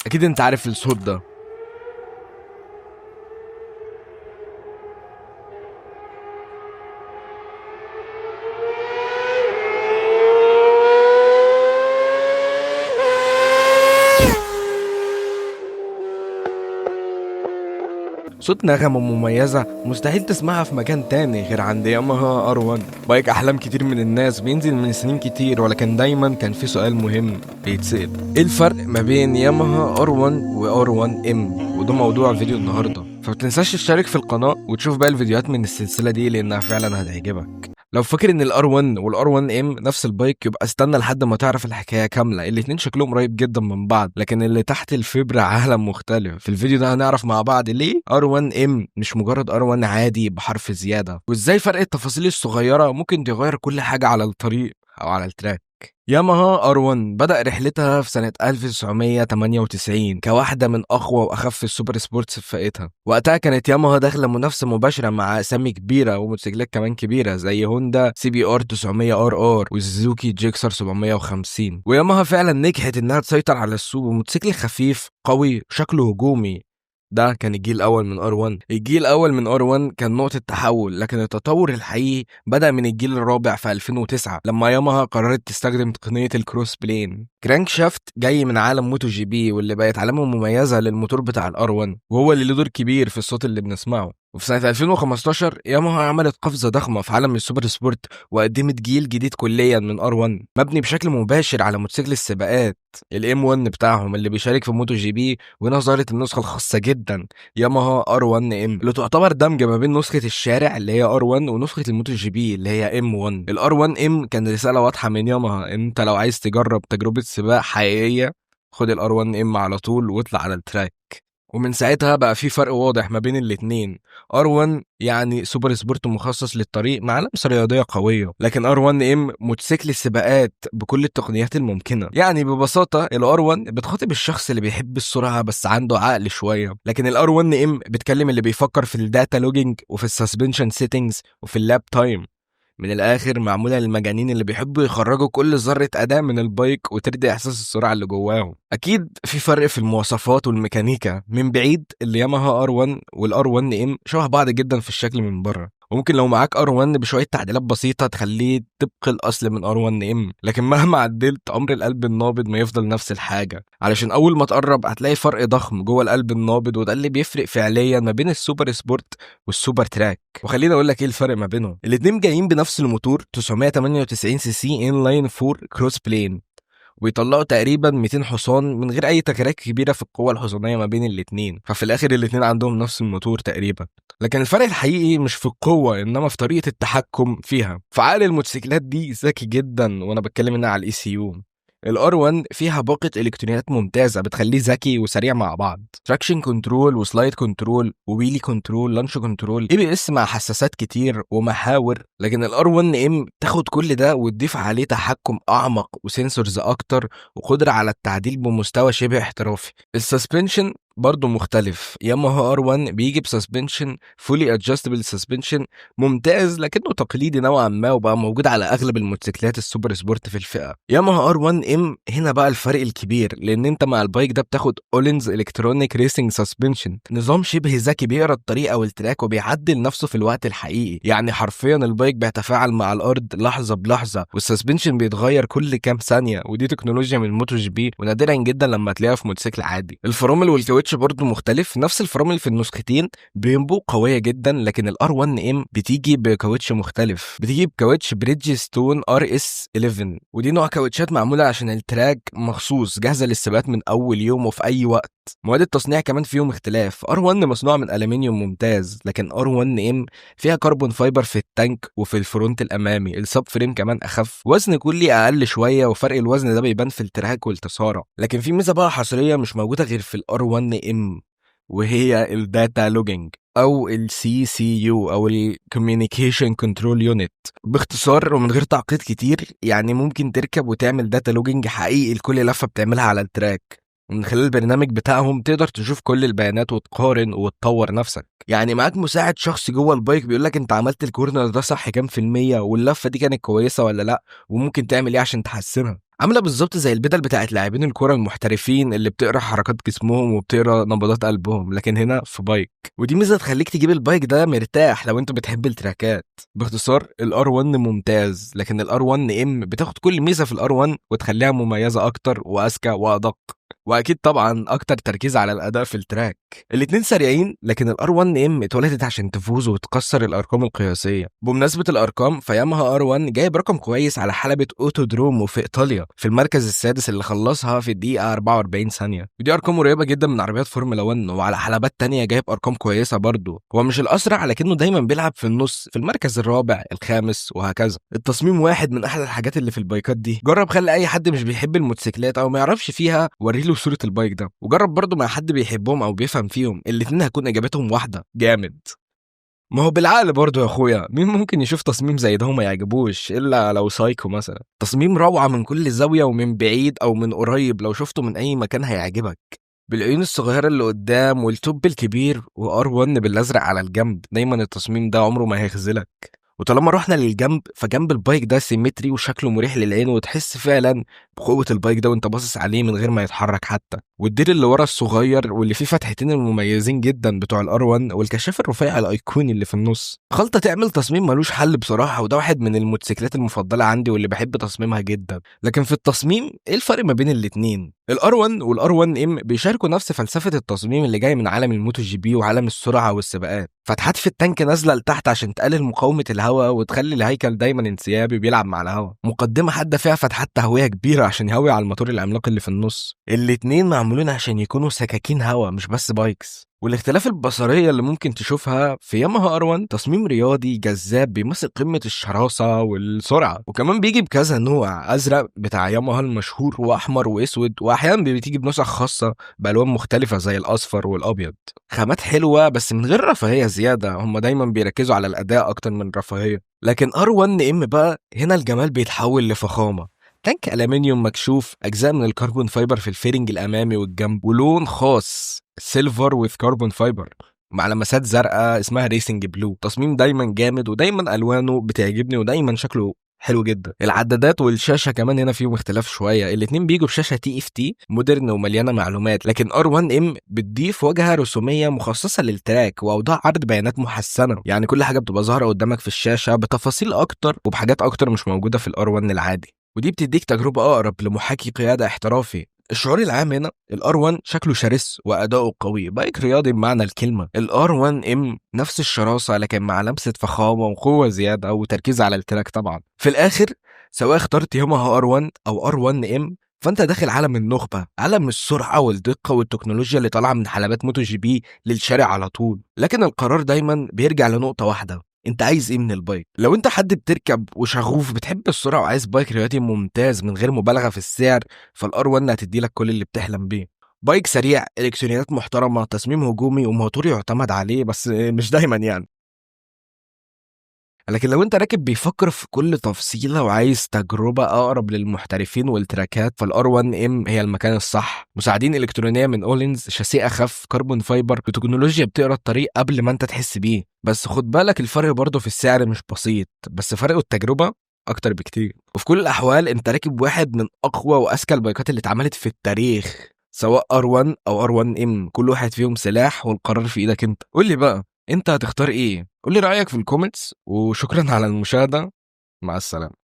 اكيد انت عارف الصوت ده. صوت نغمة مميزة مستحيل تسمعها في مكان تاني غير عند ياماها R1، بايك أحلام كتير من الناس، بينزل من سنين كتير، ولكن دايما كان في سؤال مهم بيتسأل: ايه الفرق ما بين ياماها R1 و R1M؟ وده موضوع فيديو النهاردة، فمتنساش تشترك في القناة وتشوف باقي الفيديوهات من السلسلة دي لأنها فعلا هتعجبك. لو فاكر ان الار 1 والار 1 ام نفس البايك يبقى استنى لحد ما تعرف الحكايه كامله. الاتنين شكلهم قريب جدا من بعض، لكن اللي تحت الفبرة عالم مختلف. في الفيديو ده هنعرف مع بعض ليه ار 1 ام مش مجرد ار 1 عادي بحرف زياده، وازاي فرق التفاصيل الصغيره ممكن تغير كل حاجه على الطريق او على التراك. ياماها R1 بدأ رحلتها في سنة 1998 كواحدة من أقوى وأخف السوبر سبورتس في فئتها. وقتها كانت ياماها داخلة منافسة مباشرة مع أسامي كبيرة وموتوسيكلات كمان كبيرة زي هوندا CBR 900 RR وسوزوكي جيكسر 750. وياماها فعلا نجحت إنها تسيطر على السوق بموتوسيكل خفيف قوي شكله هجومي. ده كان الجيل الأول من R1. الجيل الأول من R1 كان نقطة تحول، لكن التطور الحقيقي بدأ من الجيل الرابع في 2009 لما ياماها قررت تستخدم تقنية الكروس بلين. كرانك شافت جاي من عالم موتو جي بي، واللي بقت علامة مميزة للموتور بتاع R1، وهو اللي له دور كبير في الصوت اللي بنسمعه. وفي سنة 2015 ياماها عملت قفزة ضخمة في عالم السوبر سبورت وقدمت جيل جديد كليا من R1 مبني بشكل مباشر على موتوسيكل السباقات الام 1 بتاعهم اللي بيشارك في موتو جي بي. وهنا ظهرت النسخة الخاصة جدا ياماها R1M اللي تعتبر دمج ما بين نسخة الشارع اللي هي R1 ونسخة الموتو جي بي اللي هي M1. ال R1M كان رسالة واضحة من ياماها: انت لو عايز تجرب تجربة سباق حقيقية خد ال R1M على طول واطلع على التراك. ومن ساعتها بقى في فرق واضح ما بين الاتنين. R1 يعني سوبر سبورت مخصص للطريق مع لمسة رياضية قوية، لكن R1M موتوسيكل السباقات بكل التقنيات الممكنة. يعني ببساطة ال R1 بتخاطب الشخص اللي بيحب السرعة بس عنده عقل شوية، لكن ال R1M بتكلم اللي بيفكر في الداتا لوجينج وفي السسبنشن سيتنجز وفي اللاب تايم. من الاخر معموله للمجانين اللي بيحبوا يخرجوا كل ذره اداء من البايك وترضي احساس السرعه اللي جواهم. اكيد في فرق في المواصفات والميكانيكا. من بعيد الياماها R1 والار 1 ام شبه بعض جدا في الشكل من بره، وممكن لو معاك R1 بشويه تعديلات بسيطه تخليه طبق الاصل من R1M، لكن مهما عدلت عمر القلب النابض ما يفضل نفس الحاجه، علشان اول ما تقرب هتلاقي فرق ضخم جوه القلب النابض، وده اللي بيفرق فعليا ما بين السوبر سبورت والسوبر تراك. وخليني اقول لك ايه الفرق ما بينهم. الاتنين جايين بنفس الموتور 998 سي سي ان لاين 4 كروس بلين، ويطلعوا تقريبا 200 حصان من غير اي تغييرات كبيره في القوه الحصانيه ما بين الاتنين. ففي الاخر الاتنين عندهم نفس الموتور تقريبا، لكن الفرق الحقيقي مش في القوه انما في طريقه التحكم فيها. فعقل الموتوسيكلات دي ذكي جدا، وانا بتكلم هنا على الاي سي يو. الار 1 فيها باقة الكترونيات ممتازة بتخليه ذكي وسريع مع بعض: تراكشن كنترول وسلايد كنترول وويلي كنترول لانش كنترول اي بي اس مع حساسات كتير ومحاور. لكن الار 1 ام تاخد كل ده وتضيف عليه تحكم اعمق وسنسورز اكتر وقدرة على التعديل بمستوى شبه احترافي. السسبنشن برضه مختلف. ياماها R1 بيجي بسسبنشن فولي ادجستبل سسبنشن ممتاز لكنه تقليدي نوعا ما، وبقى موجود على اغلب الموتوسيكلات السوبر سبورت في الفئه. ياماها R1M هنا بقى الفرق الكبير، لان انت مع البايك ده بتاخد اولينز الكترونيك ريسنج سسبنشن، نظام شبه ذكي بيقرا الطريق او التراك وبيعدل نفسه في الوقت الحقيقي. يعني حرفيا البايك بيتفاعل مع الارض لحظه بلحظه، والسسبنشن بيتغير كل كام ثانيه، ودي تكنولوجيا من موتو جي بي ونادرا جدا لما تلاقيها في موتوسيكل عادي. الفرامل والكاوتش برضه مختلف. نفس الفرامل في النسختين بريمبو قويه جدا، لكن الار 1 ام بتيجي بكاوتش مختلف، بتيجي بكاوتش بريدج ستون RS11، ودي نوع كاوتشات معموله عشان التراك مخصوص جاهزه للسباقات من اول يوم وفي اي وقت. مواد التصنيع كمان فيهم اختلاف. R1 مصنوع من ألمنيوم ممتاز، لكن R1M فيها كربون فايبر في التانك وفي الفرونت الأمامي. السب فريم كمان أخف، وزن كلي أقل شوية، وفرق الوزن ده بيبان في التراك والتسارع. لكن في ميزة بقى حصرية مش موجودة غير في R1M، وهي الداتا لوجينج او السي سي يو او الكوميونيكيشن كنترول يونت. باختصار ومن غير تعقيد كتير، يعني ممكن تركب وتعمل داتا لوجينج حقيقي لكل لفه بتعملها على التراك. ومن خلال البرنامج بتاعهم تقدر تشوف كل البيانات وتقارن وتطور نفسك. يعني معاك مساعد شخصي جوه البايك بيقولك انت عملت الكورنر ده صح كام في المية، واللفه دي كانت كويسه ولا لا، وممكن تعمل ايه عشان تحسنها. عامله بالظبط زي البدل بتاعت لاعبين الكوره المحترفين اللي بتقرا حركات جسمهم وبتقرا نبضات قلبهم، لكن هنا في بايك. ودي ميزه تخليك تجيب البايك ده مرتاح لو انت بتحب التراكات. باختصار الار 1 ممتاز، لكن الار 1 ام بتاخد كل ميزه في الار 1 وتخليها مميزه اكتر واذكى وادق، واكيد طبعا اكتر تركيز على الاداء في التراك. الاتنين سريعين، لكن الار 1 ام اتولدت عشان تفوز وتكسر الارقام القياسيه. بمناسبه الارقام، فياماها ار 1 جايب رقم كويس على حلبة اوتودرومو في ايطاليا في المركز السادس اللي خلصها في الدقيقه 44 ثانيه، ودي ارقام قريبه جدا من عربيات فورمولا 1. وعلى حلبات تانية جايب ارقام كويسه برضه. هو مش الاسرع، لكنه دايما بيلعب في النص في المركز الرابع الخامس وهكذا. التصميم واحد من احلى الحاجات اللي في البايكات دي. جرب خلي اي حد مش بيحب الموتوسيكلات او ما يعرفش فيها وريله صوره البايك ده، وجرب برضه مع حد بيحبهم او بيفهم فيهم، الاتنين هتكون اجابتهم واحده: جامد. ما هو بالعقل برضه يا اخويا، مين ممكن يشوف تصميم زي ده وما يعجبوش الا لو سايكو مثلا؟ تصميم روعه من كل زاويه ومن بعيد او من قريب، لو شفته من اي مكان هيعجبك. بالعيون الصغيره اللي قدام والتوب الكبير وار 1 بالازرق على الجنب، دايما التصميم ده عمره ما هيخذلك. وطالما رحنا للجنب، فجنب البايك ده سيمتري وشكله مريح للعين، وتحس فعلا بقوة البايك ده وانت باصص عليه من غير ما يتحرك حتى. والدير اللي ورا الصغير واللي فيه فتحتين المميزين جدا بتوع الار 1، والكشاف الرفيع الايقوني اللي في النص، خلطة تعمل تصميم ملوش حل بصراحة. وده واحد من الموتوسيكلات المفضلة عندي واللي بحب تصميمها جدا. لكن في التصميم ايه الفرق ما بين الاتنين؟ الار 1 والار 1 ام بيشاركوا نفس فلسفة التصميم اللي جاي من عالم الموتو جي بي وعالم السرعة والسباقات. فتحات في التانك نازلة لتحت عشان تقلل مقاومة الهواء وتخلي الهيكل دايما انسيابي بيلعب مع الهواء. مقدمة حادة فيها فتحات تهوية كبيرة عشان يهوي على الموتور العملاق اللي في النص. الاتنين معمولين عشان يكونوا سكاكين هواء مش بس بايكس. والاختلاف البصرية اللي ممكن تشوفها في ياماها ار 1 تصميم رياضي جذاب بيمثل قمة الشراسة والسرعة، وكمان بيجي بكذا نوع: أزرق بتاع ياماها المشهور، وأحمر وأسود، وأحيانا بتيجي بنسخ خاصة بألوان مختلفة زي الأصفر والأبيض. خامات حلوة بس من غير رفاهية زيادة، هم دايما بيركزوا على الأداء أكتر من الرفاهية. لكن ار 1 ام بقى هنا الجمال بيتحول لفخامة. تانك ألمنيوم مكشوف، أجزاء من الكربون فايبر في الفيرنج الأمامي والجنب، ولون خاص سيلفر وذ كربون فايبر مع لمسات زرقاء اسمها ريسنج بلو. تصميم دايما جامد، ودايما ألوانه بتعجبني، ودايما شكله حلو جدا. العدادات والشاشه كمان هنا فيهم اختلاف شويه، الاتنين بيجوا بشاشه تي اف تي مودرن ومليانه معلومات، لكن ار 1 ام بتضيف واجهه رسوميه مخصصه للتراك واوضاع عرض بيانات محسنه. يعني كل حاجه بتبقى ظاهره قدامك في الشاشه بتفاصيل اكتر وبحاجات اكتر مش موجوده في الار 1 العادي، ودي بتديك تجربه اقرب لمحاكي قياده احترافي. الشعور العام هنا الار 1 شكله شرس واداؤه قوي، بايك رياضي بمعنى الكلمه. الار 1 ام نفس الشراسه لكن مع لمسه فخامه وقوه زياده وتركيز على التراك طبعا. في الاخر، سواء اخترت ياماها ار 1 او ار 1 ام، فانت داخل عالم النخبه، عالم السرعه والدقه والتكنولوجيا اللي طالعه من حلبات موتو جي بي للشارع على طول. لكن القرار دايما بيرجع لنقطه واحده: انت عايز ايه من البايك؟ لو انت حد بتركب وشغوف بتحب السرعه وعايز بايك رياضي ممتاز من غير مبالغه في السعر، فالار 1 هتدي لك كل اللي بتحلم بيه. بايك سريع، الكترونيات محترمه، تصميم هجومي، وموتور يعتمد عليه بس مش دايما يعني. لكن لو انت راكب بيفكر في كل تفصيلة وعايز تجربة أقرب للمحترفين والتراكات، فالار 1 ام هي المكان الصح. مساعدين إلكترونية من أولينز، شاسيه أخف، كربون فايبر، بتكنولوجيا بتقرا الطريق قبل ما انت تحس بيه. بس خد بالك الفرق برضه في السعر مش بسيط، بس فرق التجربة أكتر بكتير. وفي كل الأحوال انت راكب واحد من أقوى وأذكى البايكات اللي اتعملت في التاريخ، سواء ار 1 او ار 1 ام، كل واحد فيهم سلاح والقرار في ايدك انت. قول لي بقى، انت هتختار ايه؟ قول لي رأيك في الكومنتس، وشكرا على المشاهدة. مع السلامة.